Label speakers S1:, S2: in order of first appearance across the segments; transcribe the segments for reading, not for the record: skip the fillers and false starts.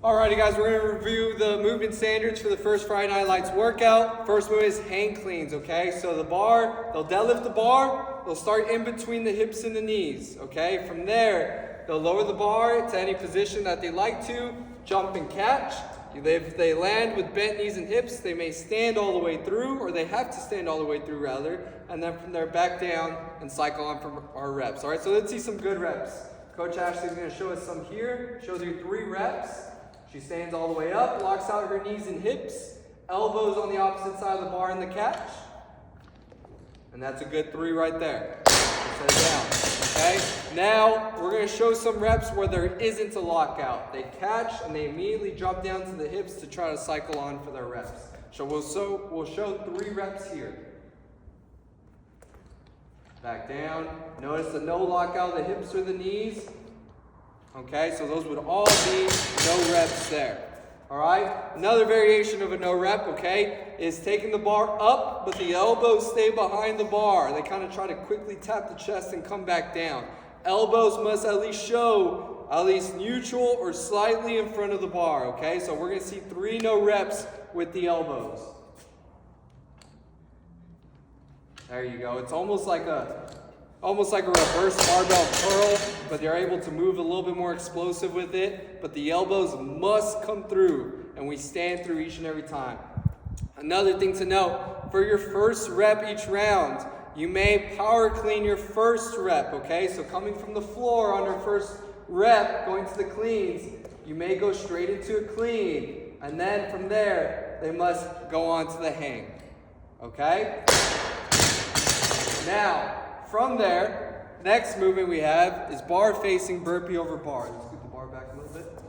S1: Alrighty guys, we're going to review the movement standards for the first Friday Night Lights workout. First move is hang cleans, okay? So the bar, they'll deadlift the bar, they'll start in between the hips and the knees, okay? From there, they'll lower the bar to any position that they like to, jump and catch. If they land with bent knees and hips, they may stand all the way through, or they have to stand all the way through rather, and then from there back down and cycle on for our reps. Alright, so let's see some good reps. Coach Ashley's going to show us some here, shows you 3 reps. She stands all the way up, locks out her knees and hips, elbows on the opposite side of the bar in the catch. And that's a good 3 right there. Set it down, okay? Now, we're going to show some reps where there isn't a lockout. They catch and they immediately drop down to the hips to try to cycle on for their reps. So we'll show 3 reps here. Back down. Notice the no lockout of the hips or the knees. Okay, so those would all be no reps there. Alright, another variation of a no rep, okay, is taking the bar up, but the elbows stay behind the bar. They kind of try to quickly tap the chest and come back down. Elbows must at least show at least neutral or slightly in front of the bar, okay? So we're going to see 3 no reps with the elbows. There you go. It's almost like a reverse barbell curl, but you're able to move a little bit more explosive with it. But the elbows must come through, and we stand through each and every time. Another thing to note, for your first rep each round, you may power clean your first rep, okay? So coming from the floor on your first rep, going to the cleans, you may go straight into a clean, and then from there, they must go on to the hang, okay? Now, from there, next movement we have is bar facing burpee over bar. Let's scoot the bar back a little bit.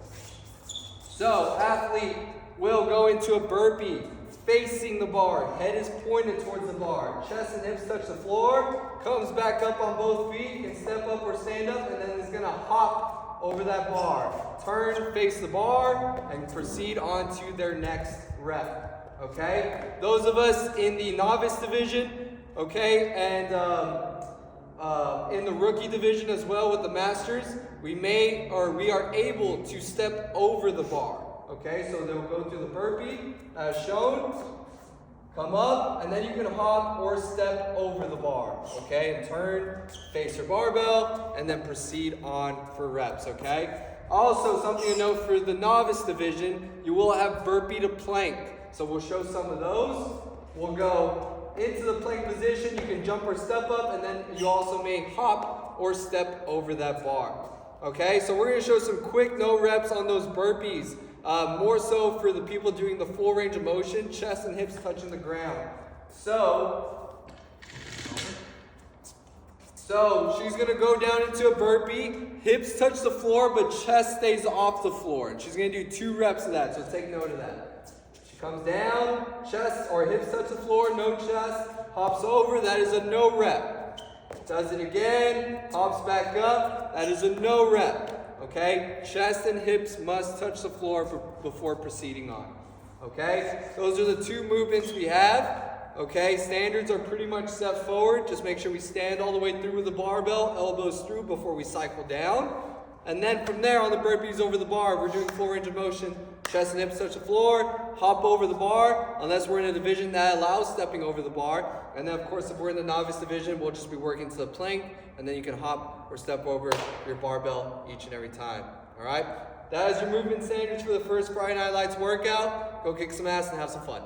S1: So, athlete will go into a burpee facing the bar. Head is pointed towards the bar. Chest and hips touch the floor. Comes back up on both feet. Can step up or stand up, and then is going to hop over that bar. Turn, face the bar, and proceed on to their next rep. Okay? Those of us in the novice division, okay, and in the rookie division as well with the masters, we are able to step over the bar. Okay, so they'll go through the burpee as shown, come up, and then you can hop or step over the bar. Okay, and turn, face your barbell, and then proceed on for reps. Okay. Also, something to note for the novice division, you will have burpee to plank. So we'll show some of those. We'll go into the plank position, you can jump or step up, and then you also may hop or step over that bar. Okay, so we're going to show some quick no reps on those burpees. More so for the people doing the full range of motion, chest and hips touching the ground. So she's going to go down into a burpee, hips touch the floor, but chest stays off the floor. And she's going to do 2 reps of that, so take note of that. Comes down, chest or hips touch the floor, no chest, hops over, that is a no rep. Does it again, hops back up, that is a no rep. Okay, chest and hips must touch the floor before proceeding on. Okay, those are the 2 movements we have. Okay, standards are pretty much set forward. Just make sure we stand all the way through with the barbell, elbows through before we cycle down. And then from there on the burpees over the bar, we're doing full range of motion. Chest and hips touch the floor, hop over the bar, unless we're in a division that allows stepping over the bar. And then, of course, if we're in the novice division, we'll just be working to the plank, and then you can hop or step over your barbell each and every time. All right? That is your movement standards for the first Friday Night Lights workout. Go kick some ass and have some fun.